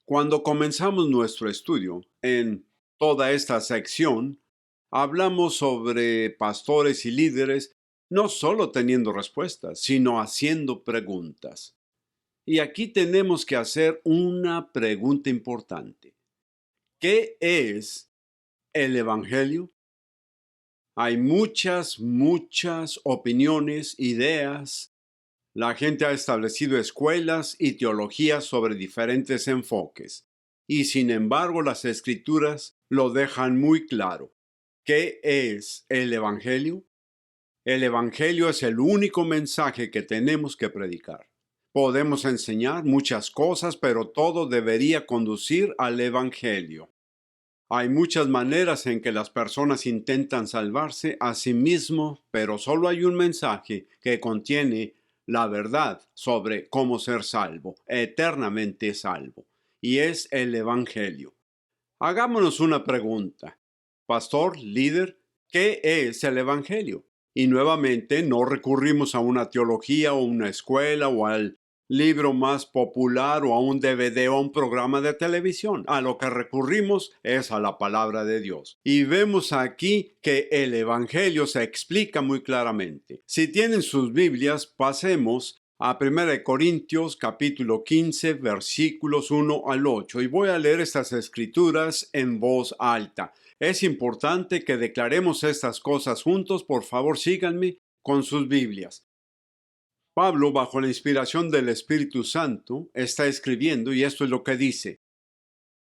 Cuando comenzamos nuestro estudio, en toda esta sección, hablamos sobre pastores y líderes no solo teniendo respuestas, sino haciendo preguntas. Y aquí tenemos que hacer una pregunta importante. ¿Qué es el Evangelio? Hay muchas opiniones, ideas. La gente ha establecido escuelas y teologías sobre diferentes enfoques. Y sin embargo, las Escrituras lo dejan muy claro. ¿Qué es el Evangelio? El Evangelio es el único mensaje que tenemos que predicar. Podemos enseñar muchas cosas, pero todo debería conducir al Evangelio. Hay muchas maneras en que las personas intentan salvarse a sí mismos, pero solo hay un mensaje que contiene la verdad sobre cómo ser salvo, eternamente salvo, y es el Evangelio. Hagámonos una pregunta. Pastor, líder, ¿qué es el Evangelio? Y nuevamente no recurrimos a una teología o una escuela o al libro más popular o a un DVD o a un programa de televisión. A lo que recurrimos es a la palabra de Dios. Y vemos aquí que el Evangelio se explica muy claramente. Si tienen sus Biblias, pasemos a 1 Corintios capítulo 15 versículos 1 al 8 y voy a leer estas escrituras en voz alta. Es importante que declaremos estas cosas juntos. Por favor, síganme con sus Biblias. Pablo, bajo la inspiración del Espíritu Santo, está escribiendo y esto es lo que dice.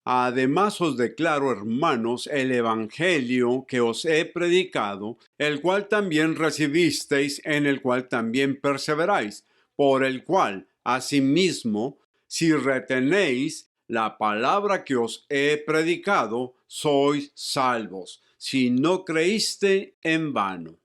Además os declaro, hermanos, el Evangelio que os he predicado, el cual también recibisteis, en el cual también perseveráis, por el cual, asimismo, si retenéis la palabra que os he predicado, sois salvos, si no creíste en vano.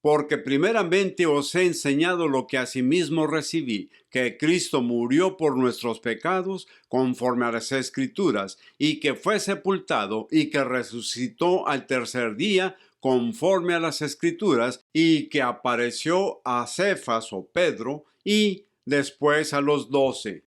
Porque primeramente os he enseñado lo que asimismo recibí, que Cristo murió por nuestros pecados conforme a las Escrituras, y que fue sepultado y que resucitó al tercer día conforme a las Escrituras, y que apareció a Cefas o Pedro y después a los 12.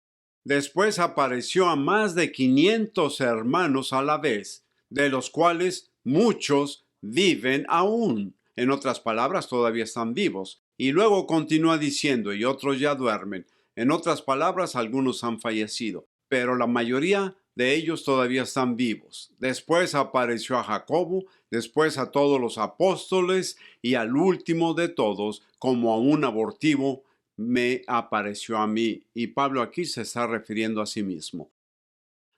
Después apareció a más de 500 hermanos a la vez, de los cuales muchos viven aún. En otras palabras, todavía están vivos. Y luego continúa diciendo, y otros ya duermen. En otras palabras, algunos han fallecido, pero la mayoría de ellos todavía están vivos. Después apareció a Jacobo, después a todos los apóstoles, y al último de todos, como a un abortivo, me apareció a mí. Y Pablo aquí se está refiriendo a sí mismo.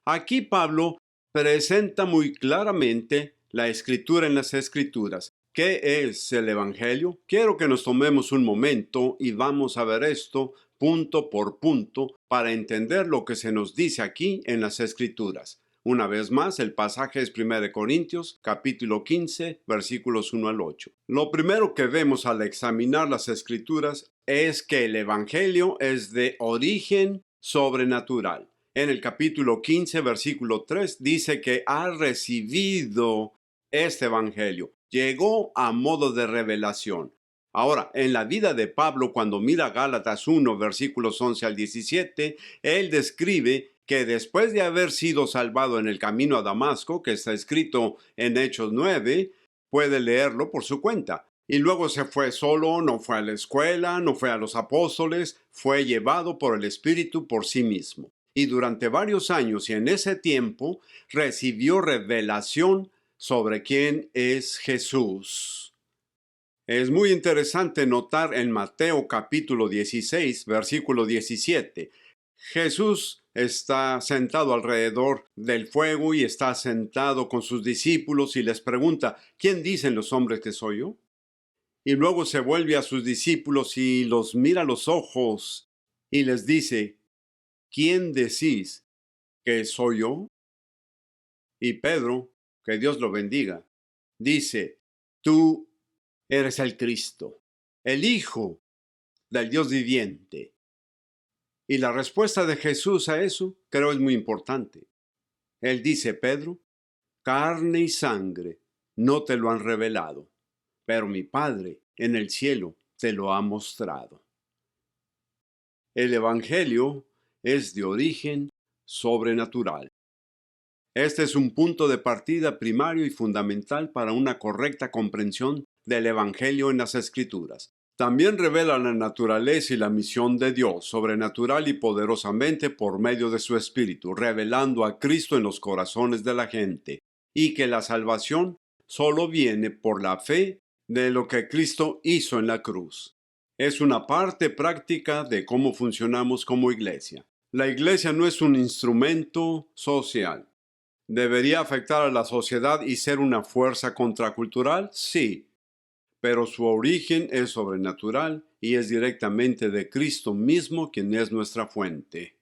Aquí Pablo presenta muy claramente la escritura en las escrituras. ¿Qué es el Evangelio? Quiero que nos tomemos un momento y vamos a ver esto punto por punto para entender lo que se nos dice aquí en las escrituras. Una vez más, el pasaje es 1 Corintios, capítulo 15, versículos 1 al 8. Lo primero que vemos al examinar las escrituras es que el Evangelio es de origen sobrenatural. En el capítulo 15, versículo 3, dice que ha recibido este Evangelio. Llegó a modo de revelación. Ahora, en la vida de Pablo, cuando mira Gálatas 1, versículos 11 al 17, él describe que después de haber sido salvado en el camino a Damasco, que está escrito en Hechos 9, puede leerlo por su cuenta. Y luego se fue solo, no fue a la escuela, no fue a los apóstoles, fue llevado por el Espíritu por sí mismo. Y durante varios años y en ese tiempo recibió revelación sobre quién es Jesús. Es muy interesante notar en Mateo capítulo 16, versículo 17. Jesús está sentado alrededor del fuego y está sentado con sus discípulos y les pregunta, ¿quién dicen los hombres que soy yo? Y luego se vuelve a sus discípulos y los mira a los ojos y les dice, ¿quién decís que soy yo? Y Pedro, que Dios lo bendiga, dice, tú eres el Cristo, el Hijo del Dios viviente. Y la respuesta de Jesús a eso creo es muy importante. Él dice, Pedro, carne y sangre no te lo han revelado, pero mi Padre en el cielo te lo ha mostrado. El Evangelio es de origen sobrenatural. Este es un punto de partida primario y fundamental para una correcta comprensión del Evangelio en las Escrituras. También revela la naturaleza y la misión de Dios sobrenatural y poderosamente por medio de su Espíritu, revelando a Cristo en los corazones de la gente, y que la salvación solo viene por la fe de lo que Cristo hizo en la cruz. Es una parte práctica de cómo funcionamos como iglesia. La iglesia no es un instrumento social. ¿Debería afectar a la sociedad y ser una fuerza contracultural? Sí, pero su origen es sobrenatural y es directamente de Cristo mismo, quien es nuestra fuente.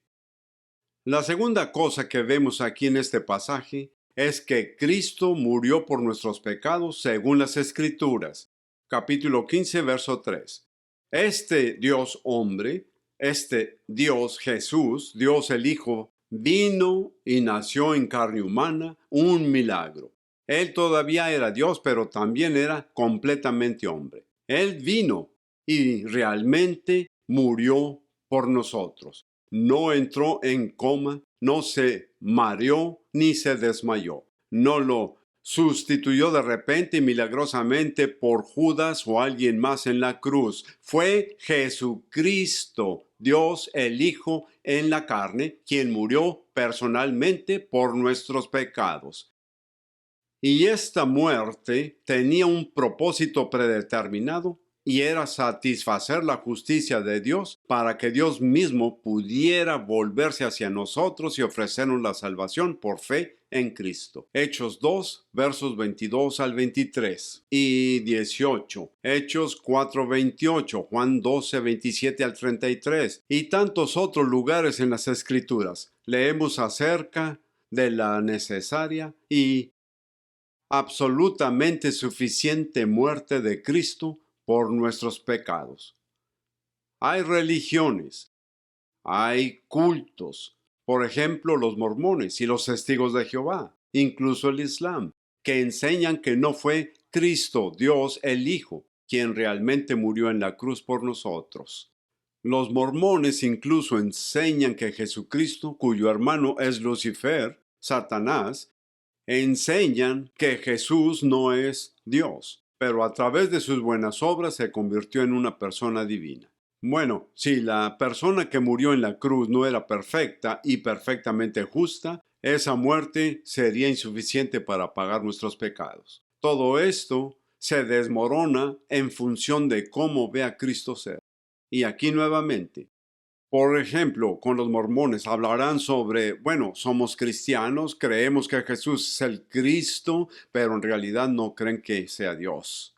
La segunda cosa que vemos aquí en este pasaje es que Cristo murió por nuestros pecados según las Escrituras. Capítulo 15, verso 3. Este Dios hombre, este Dios Jesús, Dios el Hijo, vino y nació en carne humana, un milagro. Él todavía era Dios, pero también era completamente hombre. Él vino y realmente murió por nosotros. No entró en coma, no se mareó ni se desmayó. No lo sustituyó de repente y milagrosamente por Judas o alguien más en la cruz. Fue Jesucristo, Dios el Hijo en la carne, quien murió personalmente por nuestros pecados. Y esta muerte tenía un propósito predeterminado y era satisfacer la justicia de Dios para que Dios mismo pudiera volverse hacia nosotros y ofrecernos la salvación por fe en Cristo. Hechos 2, versos 22 al 23 y 18. Hechos 4, 28, Juan 12, 27 al 33 y tantos otros lugares en las Escrituras. Leemos acerca de la necesaria y absolutamente suficiente muerte de Cristo por nuestros pecados. Hay religiones, hay cultos, por ejemplo los mormones y los testigos de Jehová, incluso el Islam, que enseñan que no fue Cristo, Dios el Hijo, quien realmente murió en la cruz por nosotros. Los mormones incluso enseñan que Jesucristo, cuyo hermano es Lucifer, Satanás, enseñan que Jesús no es Dios, pero a través de sus buenas obras se convirtió en una persona divina. Bueno, si la persona que murió en la cruz no era perfecta y perfectamente justa, esa muerte sería insuficiente para pagar nuestros pecados. Todo esto se desmorona en función de cómo ve a Cristo ser. Y aquí nuevamente, por ejemplo, con los mormones hablarán sobre, bueno, somos cristianos, creemos que Jesús es el Cristo, pero en realidad no creen que sea Dios.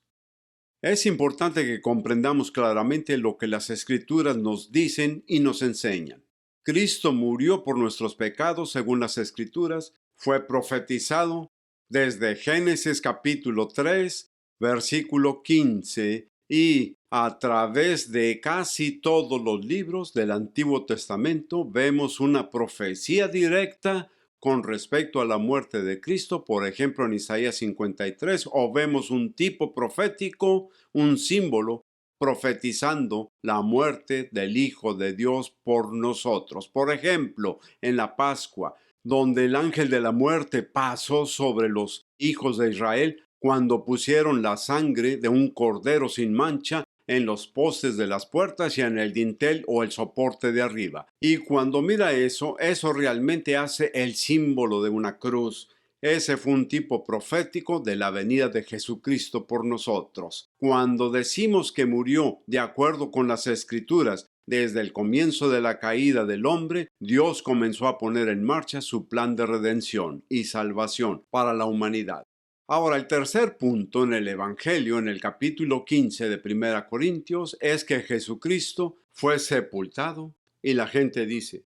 Es importante que comprendamos claramente lo que las Escrituras nos dicen y nos enseñan. Cristo murió por nuestros pecados según las Escrituras, fue profetizado desde Génesis capítulo 3, versículo 15, y a través de casi todos los libros del Antiguo Testamento vemos una profecía directa con respecto a la muerte de Cristo. Por ejemplo, en Isaías 53, o vemos un tipo profético, un símbolo profetizando la muerte del Hijo de Dios por nosotros. Por ejemplo, en la Pascua, donde el ángel de la muerte pasó sobre los hijos de Israel cuando pusieron la sangre de un cordero sin mancha en los postes de las puertas y en el dintel o el soporte de arriba. Y cuando mira eso realmente hace el símbolo de una cruz. Ese fue un tipo profético de la venida de Jesucristo por nosotros. Cuando decimos que murió de acuerdo con las Escrituras, desde el comienzo de la caída del hombre, Dios comenzó a poner en marcha su plan de redención y salvación para la humanidad. Ahora, el tercer punto en el Evangelio, en el capítulo 15 de 1 Corintios, es que Jesucristo fue sepultado y la gente dice,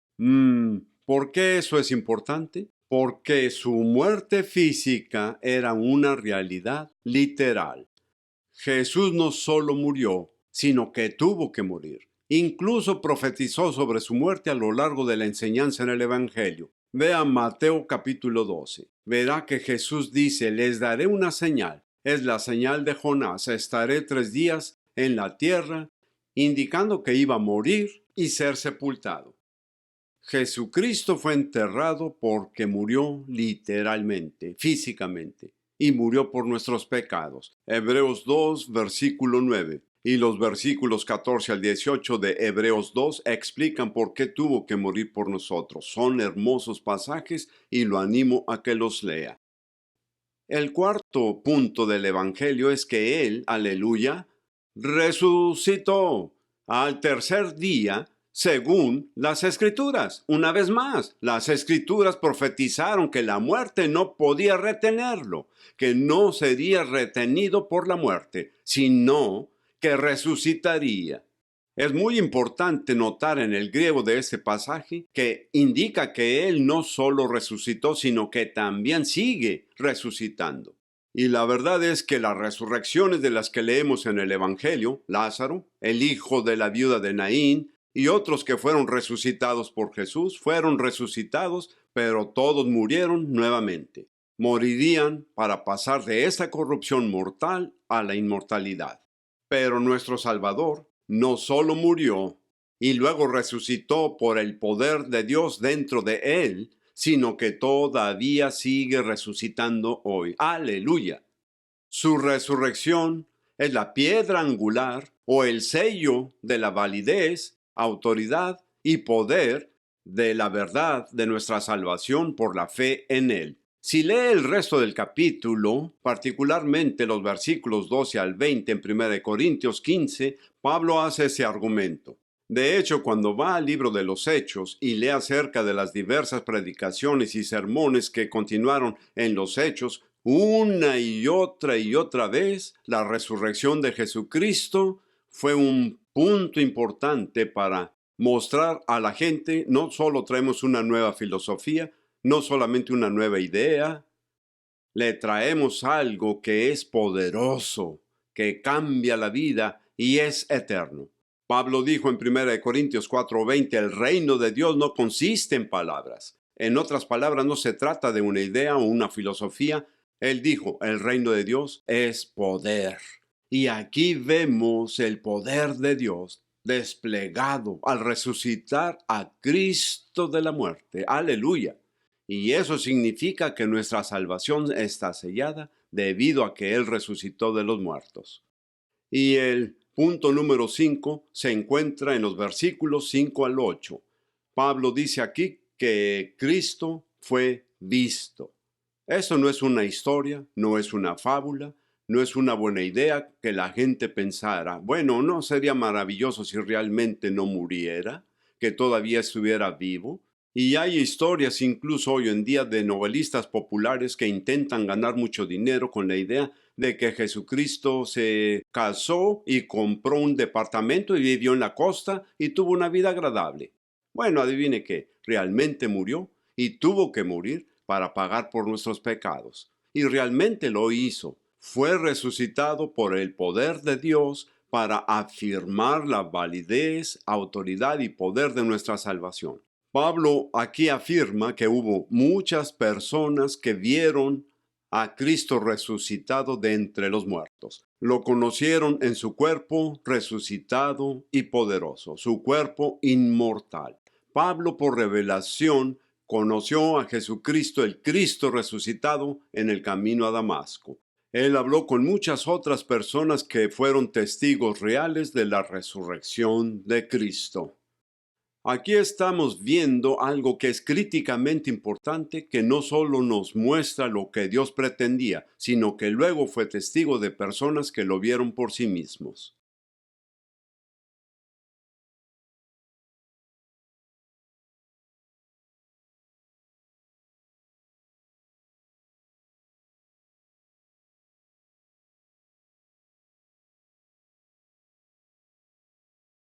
¿por qué eso es importante? Porque su muerte física era una realidad literal. Jesús no solo murió, sino que tuvo que morir. Incluso profetizó sobre su muerte a lo largo de la enseñanza en el Evangelio. Vea Mateo capítulo 12. Verá que Jesús dice, les daré una señal. Es la señal de Jonás. Estaré 3 días en la tierra, indicando que iba a morir y ser sepultado. Jesucristo fue enterrado porque murió literalmente, físicamente, y murió por nuestros pecados. Hebreos 2, versículo 9. Y los versículos 14 al 18 de Hebreos 2 explican por qué tuvo que morir por nosotros. Son hermosos pasajes y lo animo a que los lea. El cuarto punto del Evangelio es que Él, aleluya, resucitó al tercer día según las Escrituras. Una vez más, las Escrituras profetizaron que la muerte no podía retenerlo, que no sería retenido por la muerte, sino que resucitaría. Es muy importante notar en el griego de este pasaje que indica que Él no solo resucitó, sino que también sigue resucitando. Y la verdad es que las resurrecciones de las que leemos en el Evangelio, Lázaro, el hijo de la viuda de Naín y otros que fueron resucitados por Jesús, fueron resucitados, pero todos murieron nuevamente. Morirían para pasar de esta corrupción mortal a la inmortalidad. Pero nuestro Salvador no solo murió y luego resucitó por el poder de Dios dentro de él, sino que todavía sigue resucitando hoy. ¡Aleluya! Su resurrección es la piedra angular o el sello de la validez, autoridad y poder de la verdad de nuestra salvación por la fe en él. Si lee el resto del capítulo, particularmente los versículos 12 al 20 en 1 Corintios 15, Pablo hace ese argumento. De hecho, cuando va al libro de los Hechos y lee acerca de las diversas predicaciones y sermones que continuaron en los Hechos, una y otra vez, la resurrección de Jesucristo fue un punto importante para mostrar a la gente, no solo traemos una nueva filosofía, no solamente una nueva idea, le traemos algo que es poderoso, que cambia la vida y es eterno. Pablo dijo en 1 Corintios 4:20, el reino de Dios no consiste en palabras. En otras palabras, no se trata de una idea o una filosofía. Él dijo, el reino de Dios es poder. Y aquí vemos el poder de Dios desplegado al resucitar a Cristo de la muerte. Aleluya. Y eso significa que nuestra salvación está sellada debido a que Él resucitó de los muertos. Y el punto número 5 se encuentra en los versículos 5 al 8. Pablo dice aquí que Cristo fue visto. Eso no es una historia, no es una fábula, no es una buena idea que la gente pensara, bueno, ¿no sería maravilloso si realmente no muriera, que todavía estuviera vivo? Y hay historias incluso hoy en día de novelistas populares que intentan ganar mucho dinero con la idea de que Jesucristo se casó y compró un departamento y vivió en la costa y tuvo una vida agradable. Bueno, adivine qué, realmente murió y tuvo que morir para pagar por nuestros pecados. Y realmente lo hizo. Fue resucitado por el poder de Dios para afirmar la validez, autoridad y poder de nuestra salvación. Pablo aquí afirma que hubo muchas personas que vieron a Cristo resucitado de entre los muertos. Lo conocieron en su cuerpo resucitado y poderoso, su cuerpo inmortal. Pablo, por revelación, conoció a Jesucristo, el Cristo resucitado, en el camino a Damasco. Él habló con muchas otras personas que fueron testigos reales de la resurrección de Cristo. Aquí estamos viendo algo que es críticamente importante, que no solo nos muestra lo que Dios pretendía, sino que luego fue testigo de personas que lo vieron por sí mismos.